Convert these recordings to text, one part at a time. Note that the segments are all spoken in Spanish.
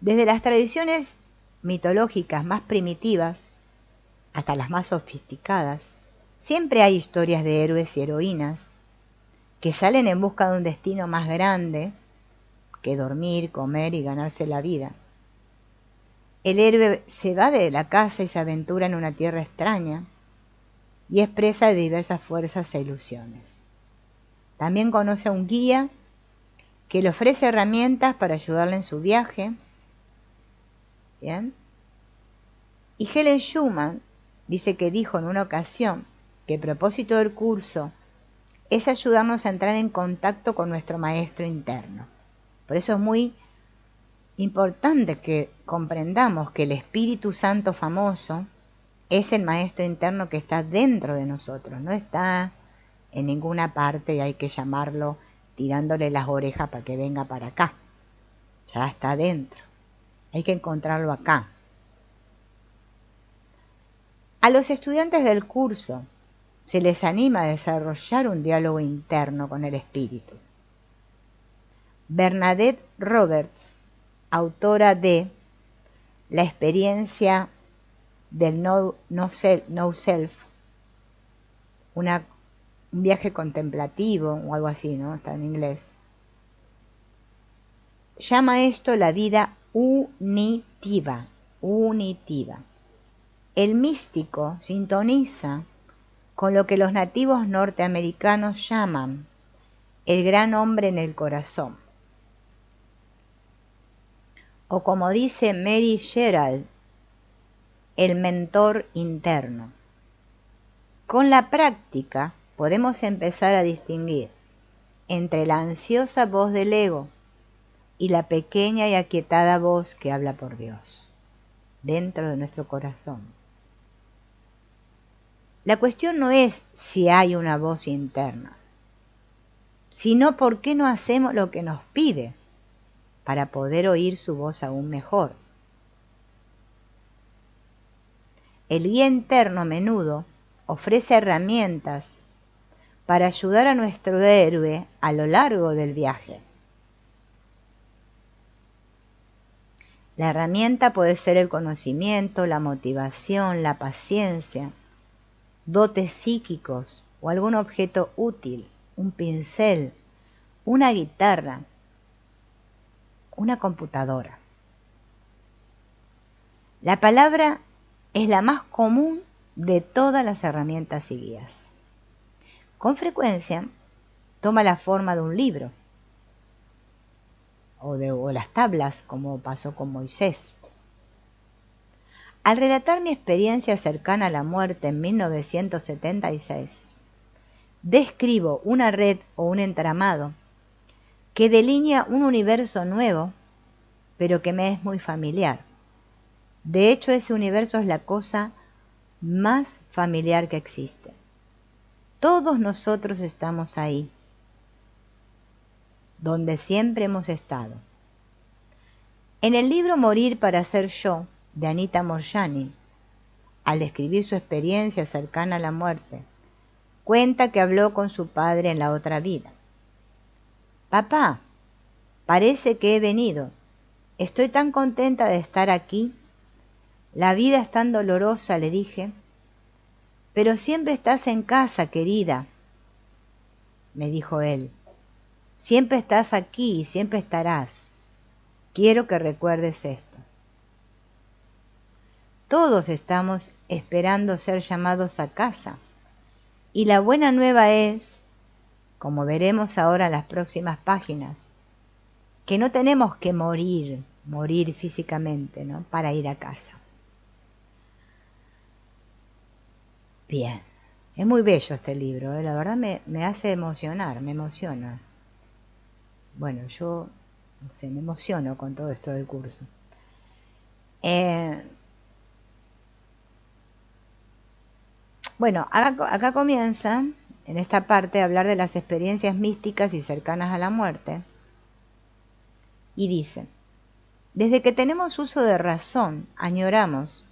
Desde las tradiciones mitológicas más primitivas hasta las más sofisticadas, siempre hay historias de héroes y heroínas que salen en busca de un destino más grande que dormir, comer y ganarse la vida. El héroe se va de la casa y se aventura en una tierra extraña y es presa de diversas fuerzas e ilusiones. También conoce a un guía que le ofrece herramientas para ayudarle en su viaje. ¿Bien? Y Helen Schumann dice que dijo en una ocasión que el propósito del curso es ayudarnos a entrar en contacto con nuestro maestro interno. Por eso es muy importante que comprendamos que el Espíritu Santo famoso es el maestro interno que está dentro de nosotros, no está en ninguna parte y hay que llamarlo tirándole las orejas para que venga para acá. Ya está dentro, hay que encontrarlo acá. A los estudiantes del curso se les anima a desarrollar un diálogo interno con el Espíritu. Bernadette Roberts, autora de La experiencia del no self, un viaje contemplativo o algo así, ¿no? Está en inglés. Llama esto la vida unitiva. El místico sintoniza con lo que los nativos norteamericanos llaman el gran hombre en el corazón. O como dice Mary Gerald, el mentor interno. Con la práctica podemos empezar a distinguir entre la ansiosa voz del ego y la pequeña y aquietada voz que habla por Dios, dentro de nuestro corazón. La cuestión no es si hay una voz interna, sino por qué no hacemos lo que nos pide para poder oír su voz aún mejor. El guía interno a menudo ofrece herramientas para ayudar a nuestro héroe a lo largo del viaje. La herramienta puede ser el conocimiento, la motivación, la paciencia, dotes psíquicos o algún objeto útil, un pincel, una guitarra, una computadora. La palabra es la más común de todas las herramientas y guías. Con frecuencia toma la forma de un libro o las tablas, como pasó con Moisés. Al relatar mi experiencia cercana a la muerte en 1976, describo una red o un entramado que delinea un universo nuevo, pero que me es muy familiar. De hecho, ese universo es la cosa más familiar que existe. Todos nosotros estamos ahí, donde siempre hemos estado. En el libro Morir para ser yo, de Anita Moorjani, al describir su experiencia cercana a la muerte, cuenta que habló con su padre en la otra vida. Papá, parece que he venido. Estoy tan contenta de estar aquí. La vida es tan dolorosa, le dije. Pero siempre estás en casa, querida, me dijo él. Siempre estás aquí y siempre estarás. Quiero que recuerdes esto. Todos estamos esperando ser llamados a casa. Y la buena nueva es, como veremos ahora en las próximas páginas, que no tenemos que morir físicamente, ¿no?, para ir a casa. Bien, es muy bello este libro, la verdad me hace emocionar, me emociona. Bueno, yo, no sé, me emociono con todo esto del curso. Bueno, acá comienza, en esta parte, a hablar de las experiencias místicas y cercanas a la muerte. Y dice, desde que tenemos uso de razón, añoramos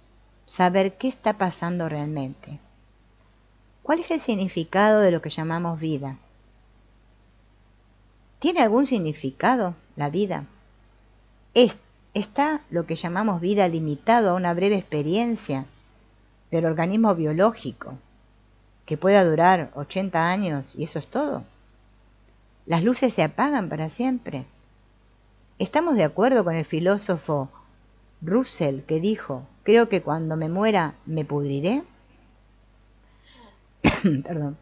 saber qué está pasando realmente. ¿Cuál es el significado de lo que llamamos vida? ¿Tiene algún significado la vida? ¿Está lo que llamamos vida limitado a una breve experiencia del organismo biológico que pueda durar 80 años y eso es todo? ¿Las luces se apagan para siempre? ¿Estamos de acuerdo con el filósofo Russell que dijo, creo que cuando me muera me pudriré? Perdón.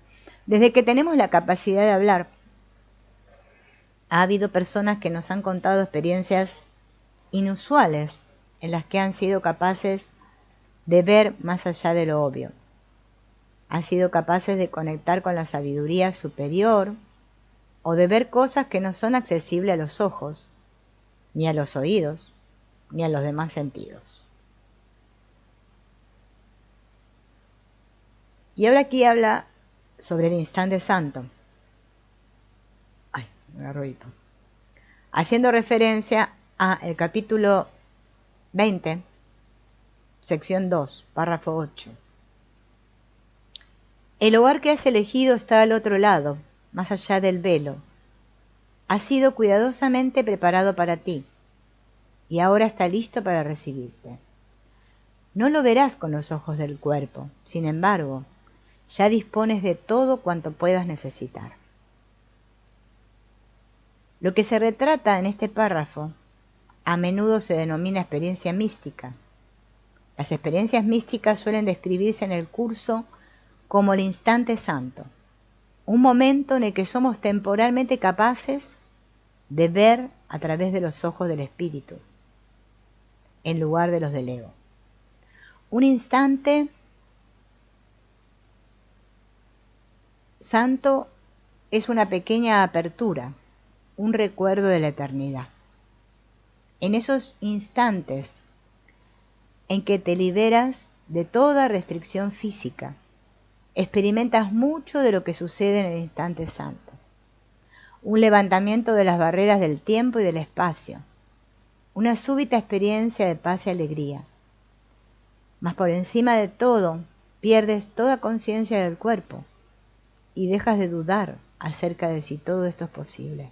Desde que tenemos la capacidad de hablar, ha habido personas que nos han contado experiencias inusuales en las que han sido capaces de ver más allá de lo obvio. Han sido capaces de conectar con la sabiduría superior o de ver cosas que no son accesibles a los ojos, ni a los oídos, ni a los demás sentidos. Y ahora aquí habla sobre el instante santo. Ay, me agarró hipo. Haciendo referencia a el capítulo 20, sección 2, párrafo 8. El hogar que has elegido está al otro lado, más allá del velo. Ha sido cuidadosamente preparado para ti, y ahora está listo para recibirte. No lo verás con los ojos del cuerpo, sin embargo, ya dispones de todo cuanto puedas necesitar. Lo que se retrata en este párrafo a menudo se denomina experiencia mística. Las experiencias místicas suelen describirse en el curso como el instante santo, un momento en el que somos temporalmente capaces de ver a través de los ojos del espíritu, en lugar de los del ego. Un instante santo es una pequeña apertura, un recuerdo de la eternidad. En esos instantes en que te liberas de toda restricción física, experimentas mucho de lo que sucede en el instante santo. Un levantamiento de las barreras del tiempo y del espacio, una súbita experiencia de paz y alegría. Mas por encima de todo, pierdes toda conciencia del cuerpo y dejas de dudar acerca de si todo esto es posible.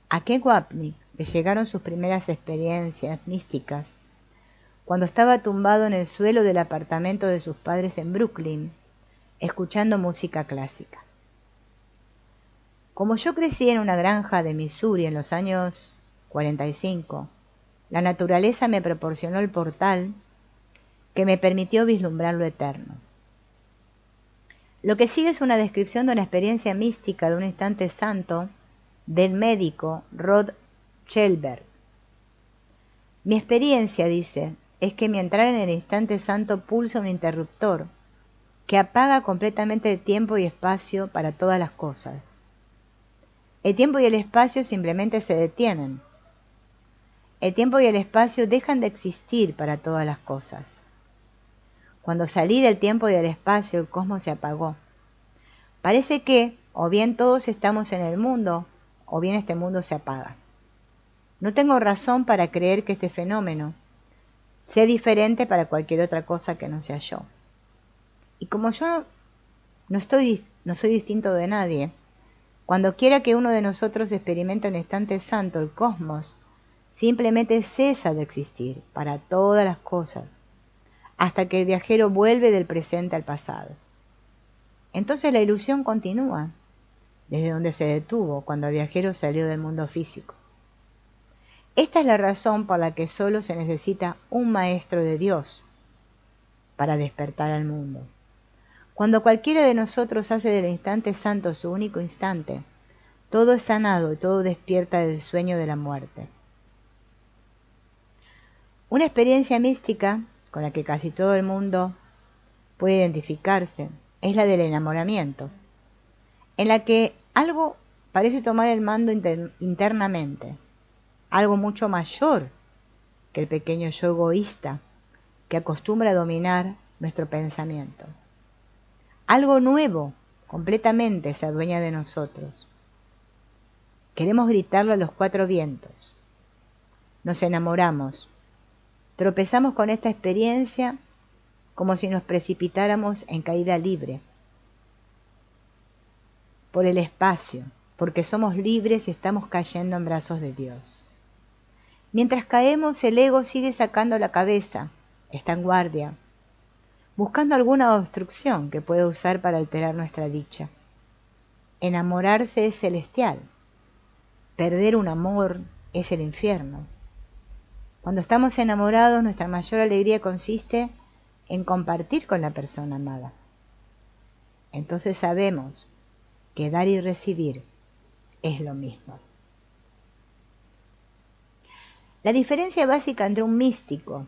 A Ken Wapnick le llegaron sus primeras experiencias místicas cuando estaba tumbado en el suelo del apartamento de sus padres en Brooklyn, escuchando música clásica. Como yo crecí en una granja de Missouri en los años 45, la naturaleza me proporcionó el portal que me permitió vislumbrar lo eterno. Lo que sigue es una descripción de una experiencia mística de un instante santo del médico Rod Schelberg. Mi experiencia, dice, es que mi entrar en el instante santo pulsa un interruptor que apaga completamente el tiempo y espacio para todas las cosas. El tiempo y el espacio simplemente se detienen. El tiempo y el espacio dejan de existir para todas las cosas. Cuando salí del tiempo y del espacio, el cosmos se apagó. Parece que, o bien todos estamos en el mundo, o bien este mundo se apaga. No tengo razón para creer que este fenómeno sea diferente para cualquier otra cosa que no sea yo. Y como yo no soy distinto de nadie, cuando quiera que uno de nosotros experimente un instante santo, el cosmos simplemente cesa de existir para todas las cosas, hasta que el viajero vuelve del presente al pasado. Entonces la ilusión continúa, desde donde se detuvo cuando el viajero salió del mundo físico. Esta es la razón por la que solo se necesita un maestro de Dios para despertar al mundo. Cuando cualquiera de nosotros hace del instante santo su único instante, todo es sanado y todo despierta del sueño de la muerte. Una experiencia mística con la que casi todo el mundo puede identificarse es la del enamoramiento, en la que algo parece tomar el mando internamente, algo mucho mayor que el pequeño yo egoísta que acostumbra a dominar nuestro pensamiento. Algo nuevo completamente se adueña de nosotros. Queremos gritarlo a los cuatro vientos. Nos enamoramos. Tropezamos con esta experiencia como si nos precipitáramos en caída libre por el espacio, porque somos libres y estamos cayendo en brazos de Dios. Mientras caemos, el ego sigue sacando la cabeza, está en guardia, buscando alguna obstrucción que pueda usar para alterar nuestra dicha. Enamorarse es celestial, perder un amor es el infierno. Cuando estamos enamorados, nuestra mayor alegría consiste en compartir con la persona amada. Entonces sabemos que dar y recibir es lo mismo. La diferencia básica entre un místico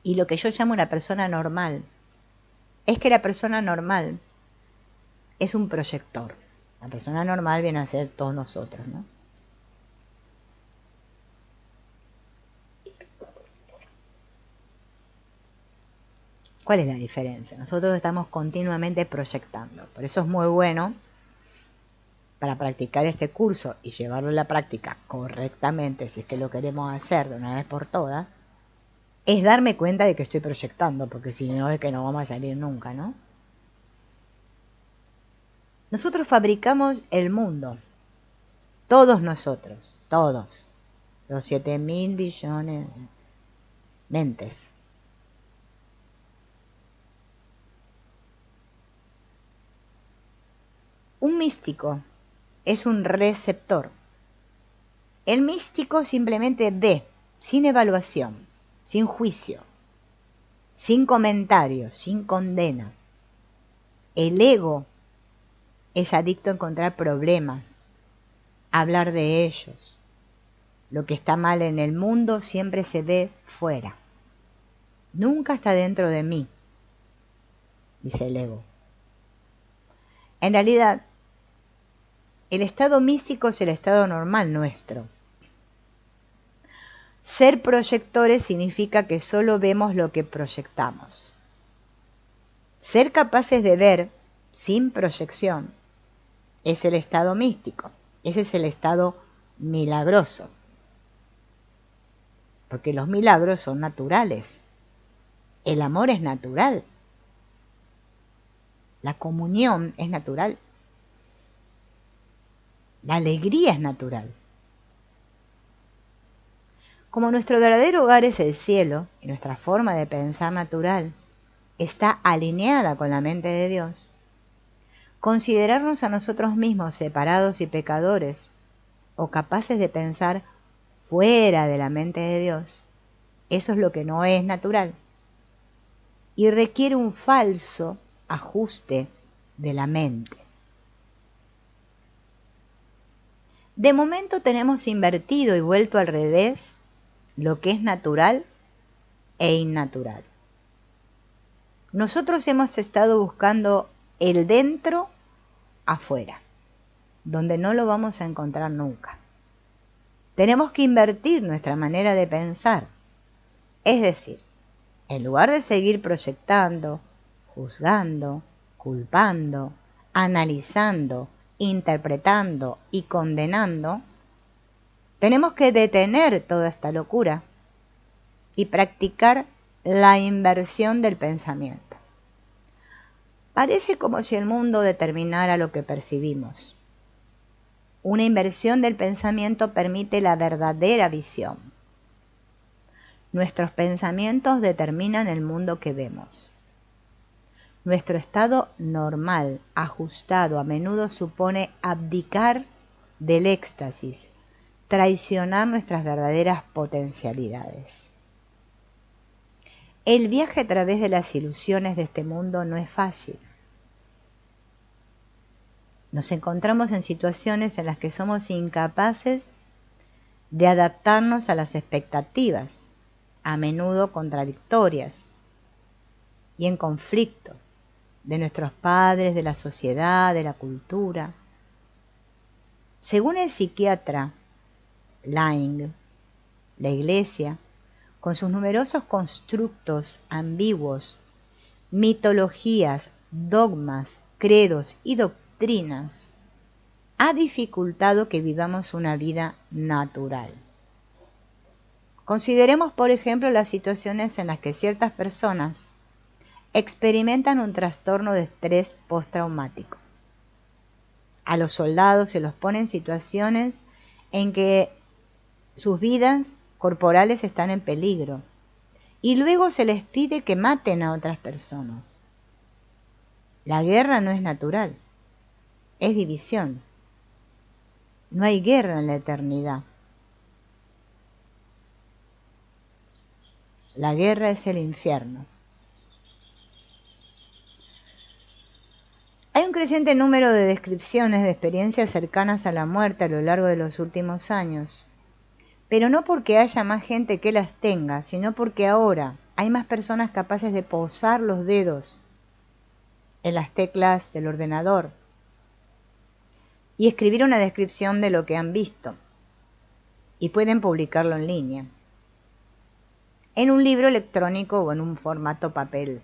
y lo que yo llamo una persona normal es que la persona normal es un proyector. La persona normal viene a ser todos nosotros, ¿no? ¿Cuál es la diferencia? Nosotros estamos continuamente proyectando. Por eso es muy bueno para practicar este curso y llevarlo a la práctica correctamente, si es que lo queremos hacer de una vez por todas, es darme cuenta de que estoy proyectando, porque si no es que no vamos a salir nunca, ¿no? Nosotros fabricamos el mundo, todos nosotros, todos, los 7.000 billones de mentes. Un místico es un receptor. El místico simplemente ve, sin evaluación, sin juicio, sin comentarios, sin condena. El ego es adicto a encontrar problemas, a hablar de ellos. Lo que está mal en el mundo siempre se ve fuera. Nunca está dentro de mí, dice el ego. En realidad, el estado místico es el estado normal nuestro. Ser proyectores significa que solo vemos lo que proyectamos. Ser capaces de ver sin proyección es el estado místico. Ese es el estado milagroso. Porque los milagros son naturales. El amor es natural. La comunión es natural. La alegría es natural. Como nuestro verdadero hogar es el cielo y nuestra forma de pensar natural está alineada con la mente de Dios, considerarnos a nosotros mismos separados y pecadores o capaces de pensar fuera de la mente de Dios, eso es lo que no es natural y requiere un falso ajuste de la mente. De momento tenemos invertido y vuelto al revés lo que es natural e innatural. Nosotros hemos estado buscando el dentro afuera, donde no lo vamos a encontrar nunca. Tenemos que invertir nuestra manera de pensar, es decir, en lugar de seguir proyectando, juzgando, culpando, analizando, interpretando y condenando, tenemos que detener toda esta locura y practicar la inversión del pensamiento. Parece como si el mundo determinara lo que percibimos. Una inversión del pensamiento permite la verdadera visión. Nuestros pensamientos determinan el mundo que vemos. Nuestro estado normal, ajustado, a menudo supone abdicar del éxtasis, traicionar nuestras verdaderas potencialidades. El viaje a través de las ilusiones de este mundo no es fácil. Nos encontramos en situaciones en las que somos incapaces de adaptarnos a las expectativas, a menudo contradictorias y en conflicto, de nuestros padres, de la sociedad, de la cultura. Según el psiquiatra Laing, la Iglesia, con sus numerosos constructos ambiguos, mitologías, dogmas, credos y doctrinas, ha dificultado que vivamos una vida natural. Consideremos, por ejemplo, las situaciones en las que ciertas personas experimentan un trastorno de estrés postraumático. A los soldados se los pone en situaciones en que sus vidas corporales están en peligro y luego se les pide que maten a otras personas. La guerra no es natural, es división. No hay guerra en la eternidad. La guerra es el infierno. Hay un creciente número de descripciones de experiencias cercanas a la muerte a lo largo de los últimos años, pero no porque haya más gente que las tenga, sino porque ahora hay más personas capaces de posar los dedos en las teclas del ordenador y escribir una descripción de lo que han visto, y pueden publicarlo en línea, en un libro electrónico o en un formato papel.